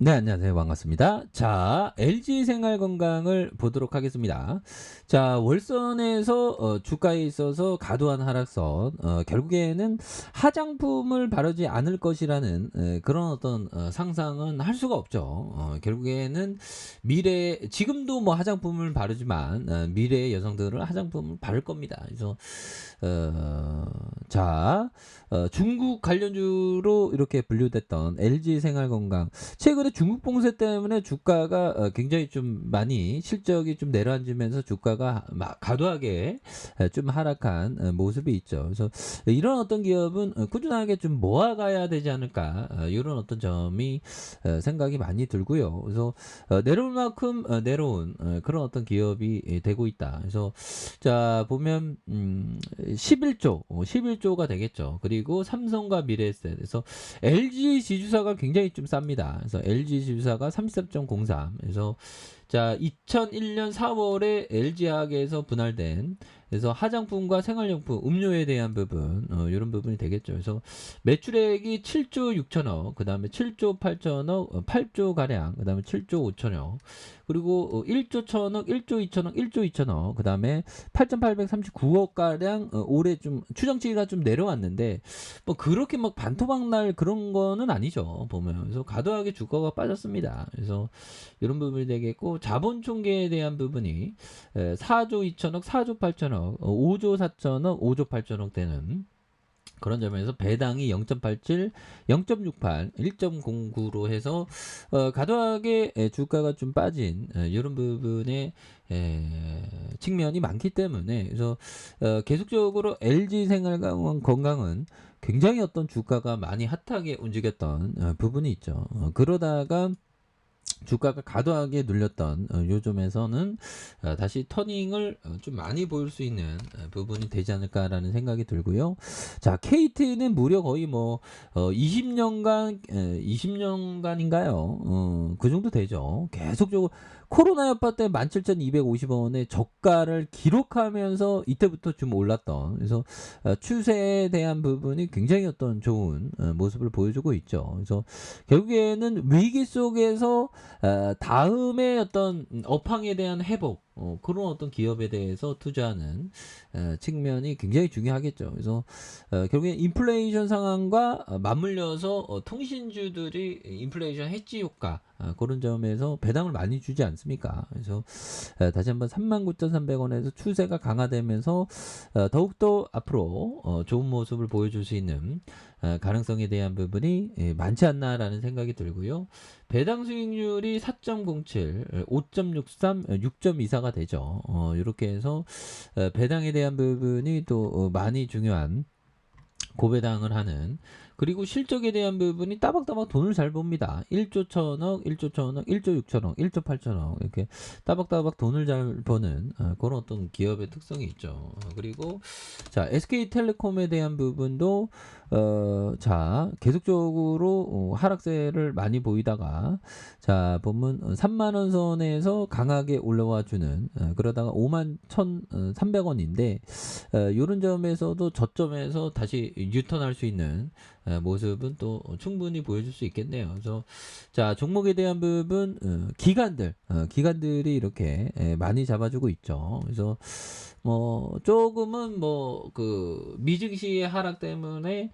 네, 안녕하세요. 반갑습니다. 자, LG생활건강을 보도록 하겠습니다. 자, 월선에서 주가에 있어서 과도한 하락선, 결국에는 하장품을 바르지 않을 것이라는 그런 어떤 상상은 할 수가 없죠. 결국에는 지금도 뭐 하장품을 바르지만 미래의 여성들은 하장품을 바를 겁니다. 그래서 어, 자, 중국 관련주로 이렇게 분류됐던 LG생활건강 최근에 중국 봉쇄 때문에 주가가 굉장히 좀 많이 실적이 좀 내려앉으면서 주가가 과도하게 좀 하락한 모습이 있죠. 그래서 이런 어떤 기업은 꾸준하게 좀 모아가야 되지 않을까 이런 어떤 점이 생각이 많이 들고요. 그래서 내려올 만큼 내려온 그런 어떤 기업이 되고 있다. 그래서 자 보면 11조가 되겠죠. 그리고 삼성과 미래에셋 그래서 LG 지주사가 굉장히 좀 쌉니다. 그래서 LG 지주사가 33.03. 그래서 자 2001년 4월에 LG화학에서 분할된 그래서 화장품과 생활용품, 음료에 대한 부분 이런 부분이 되겠죠. 그래서 매출액이 7조 6천억, 그 다음에 7조 8천억, 8조 가량, 그 다음에 7조 5천억, 그리고 1조 1천억, 1조 2천억, 1조 2천억, 그 다음에 8,839억 가량 올해 좀 추정치가 좀 내려왔는데 뭐 그렇게 막 반토막 날 그런 거는 아니죠. 보면 그래서 과도하게 주가가 빠졌습니다. 그래서 이런 부분이 되겠고 자본 총계에 대한 부분이 4조 2천억, 4조 8천억, 5조 4천억, 5조 8천억 되는 그런 점에서 배당이 0.87, 0.68, 1.09로 해서 과도하게 주가가 좀 빠진 이런 부분의 측면이 많기 때문에 그래서 계속적으로 LG 생활건강은 굉장히 어떤 주가가 많이 핫하게 움직였던 부분이 있죠. 그러다가 주가가 과도하게 눌렸던 요점에서는 다시 터닝을 좀 많이 보일 수 있는 부분이 되지 않을까라는 생각이 들고요. 자, KT는 무려 거의 뭐 20년간 20년간인가요? 그 정도 되죠. 계속적으로 코로나 여파 때 17,250원의 저가를 기록하면서 이때부터 좀 올랐던 그래서 추세에 대한 부분이 굉장히 어떤 좋은 모습을 보여주고 있죠. 그래서 결국에는 위기 속에서 다음에 어떤 업황에 대한 회복 그런 어떤 기업에 대해서 투자하는 측면이 굉장히 중요하겠죠. 그래서 결국엔 인플레이션 상황과 맞물려서 통신주들이 인플레이션 해지 효과 그런 점에서 배당을 많이 주지 않습니까? 그래서 다시 한번 39,300원에서 추세가 강화되면서 더욱더 앞으로 좋은 모습을 보여줄 수 있는 가능성에 대한 부분이 많지 않나라는 생각이 들고요. 배당 수익률이 4.07, 5.63, 6.24가 되죠. 이렇게 해서 배당에 대한 부분이 또 많이 중요한 고배당을 하는 그리고 실적에 대한 부분이 따박따박 돈을 잘 봅니다. 1조 1천억, 1조 1천억, 1조 6천억, 1조 8천억 이렇게 따박따박 돈을 잘 버는 그런 어떤 기업의 특성이 있죠. 그리고 자 SK텔레콤에 대한 부분도 자 계속적으로 하락세를 많이 보이다가 자 보면 3만 원 선에서 강하게 올라와 주는 그러다가 5만 1,300원인데 이런 점에서도 저점에서 다시 유턴할 수 있는 모습은 또 충분히 보여줄 수 있겠네요. 그래서 자 종목에 대한 부분 기관들이 이렇게 많이 잡아주고 있죠. 그래서 뭐 조금은 뭐 그 미증시의 하락 때문에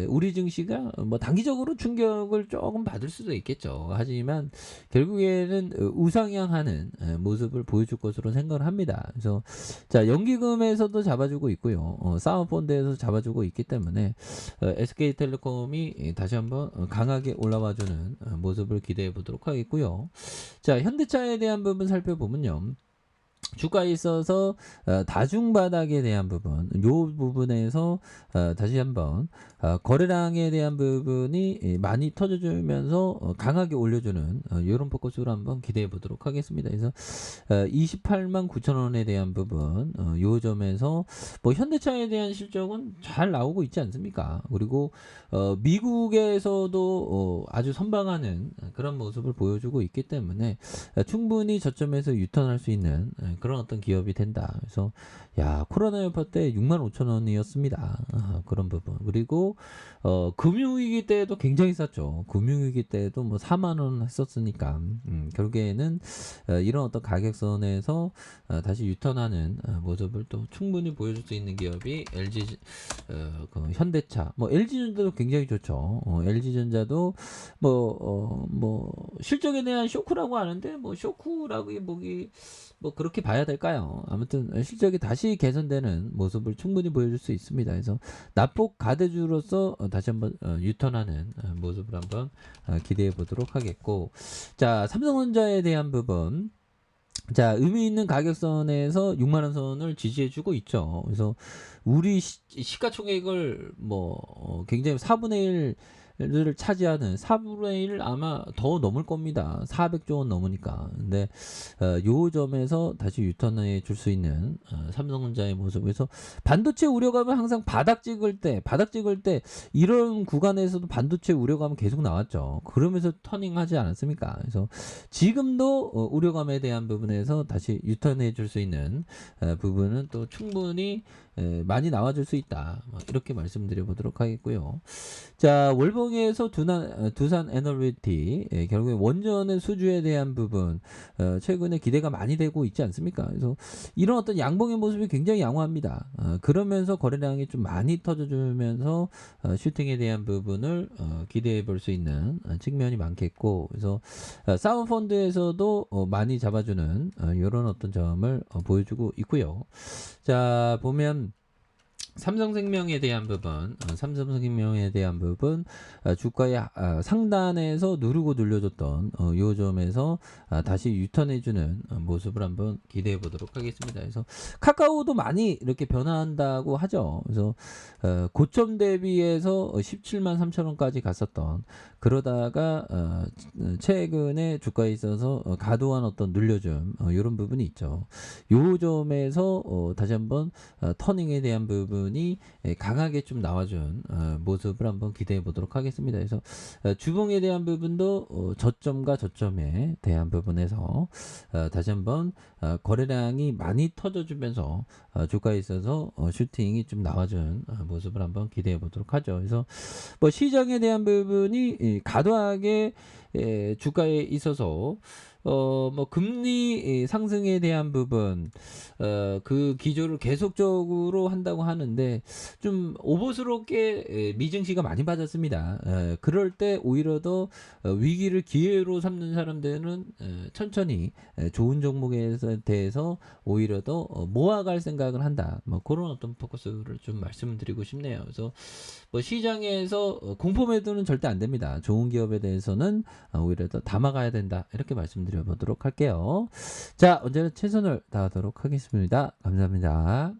우리 증시가 뭐 단기적으로 충격을 조금 받을 수도 있겠죠. 하지만 결국에는 우상향하는 모습을 보여줄 것으로 생각을 합니다. 그래서 자 연기금에서도 잡아주고 있고요. 사모펀드에서 잡아주고 있기 때문에 SK텔레콤이 다시 한번 강하게 올라와주는 모습을 기대해 보도록 하겠고요. 자 현대차에 대한 부분 살펴보면요. 주가에 있어서 다중바닥에 대한 부분, 요 부분에서 다시 한번 거래량에 대한 부분이 많이 터져주면서 강하게 올려주는 이런 포커스로 한번 기대해 보도록 하겠습니다. 그래서 28만 9천 원에 대한 부분, 요 점에서 뭐 현대차에 대한 실적은 잘 나오고 있지 않습니까? 그리고 미국에서도 아주 선방하는 그런 모습을 보여주고 있기 때문에 충분히 저점에서 유턴할 수 있는 그런 어떤 기업이 된다. 그래서 야 코로나 여파 때 65,000원이었습니다. 그런 부분. 그리고 금융위기 때도 굉장히 쌌죠. 금융위기 때도 뭐 4만 원 했었으니까 결국에는 이런 어떤 가격선에서 다시 유턴하는 모습을 또 충분히 보여줄 수 있는 기업이 LG 그 현대차, 뭐 LG전자도 굉장히 좋죠. LG전자도 뭐 실적에 대한 쇼크라고 하는데 뭐 쇼크라고 보기 뭐 그렇게 봐야 될까요? 아무튼 실적이 다시 개선되는 모습을 충분히 보여줄 수 있습니다. 그래서 납폭 가대주로서 다시 한번 유턴하는 모습을 한번 기대해 보도록 하겠고, 자 삼성전자에 대한 부분. 자, 의미 있는 가격선에서 6만 원 선을 지지해주고 있죠. 그래서 우리 시가총액을 뭐 굉장히 4분의 1을 차지하는 4분의 1 아마 더 넘을 겁니다. 400조 원 넘으니까. 근데 요 점에서 다시 유턴해 줄 수 있는 삼성전자의 모습에서 반도체 우려감은 항상 바닥 찍을 때 이런 구간에서도 반도체 우려감은 계속 나왔죠. 그러면서 터닝하지 않았습니까? 그래서 지금도 우려감에 대한 부분에서 다시 유턴해 줄 수 있는 부분은 또 충분히 많이 나와줄 수 있다. 이렇게 말씀드려 보도록 하겠고요. 자, 월봉에서 두산 에너비티, 결국에 원전의 수주에 대한 부분, 최근에 기대가 많이 되고 있지 않습니까? 그래서 이런 어떤 양봉의 모습이 굉장히 양호합니다. 그러면서 거래량이 좀 많이 터져주면서 슈팅에 대한 부분을 기대해 볼 수 있는 측면이 많겠고, 그래서 사운펀드에서도 많이 잡아주는 이런 어떤 점을 보여주고 있고요. 자, 보면 삼성생명에 대한 부분, 주가의 상단에서 누르고 눌려줬던 요 점에서 다시 유턴해주는 모습을 한번 기대해 보도록 하겠습니다. 그래서 카카오도 많이 이렇게 변화한다고 하죠. 그래서 고점 대비해서 17만 3천 원까지 갔었던, 그러다가 최근에 주가에 있어서 과도한 어떤 눌려줌 이런 부분이 있죠. 요 점에서 다시 한번 터닝에 대한 부분이 강하게 좀 나와준 모습을 한번 기대해 보도록 하겠습니다. 그래서 주봉에 대한 부분도 저점과 저점에 대한 부분에서 다시 한번 거래량이 많이 터져주면서 주가에 있어서 슈팅이 좀 나와준 모습을 한번 기대해 보도록 하죠. 그래서 뭐 시장에 대한 부분이 과도하게 주가에 있어서 뭐 금리 상승에 대한 부분, 그 기조를 계속적으로 한다고 하는데 좀 오버스럽게 미증시가 많이 받았습니다. 그럴 때 오히려 더 위기를 기회로 삼는 사람들은 천천히 좋은 종목에 대해서 오히려 더 모아갈 생각을 한다. 뭐 그런 어떤 포커스를 좀 말씀드리고 싶네요. 그래서 뭐 시장에서 공포 매도는 절대 안 됩니다. 좋은 기업에 대해서는 오히려 더 담아가야 된다. 이렇게 말씀드려 보도록 할게요. 자, 언제나 최선을 다하도록 하겠습니다. 감사합니다.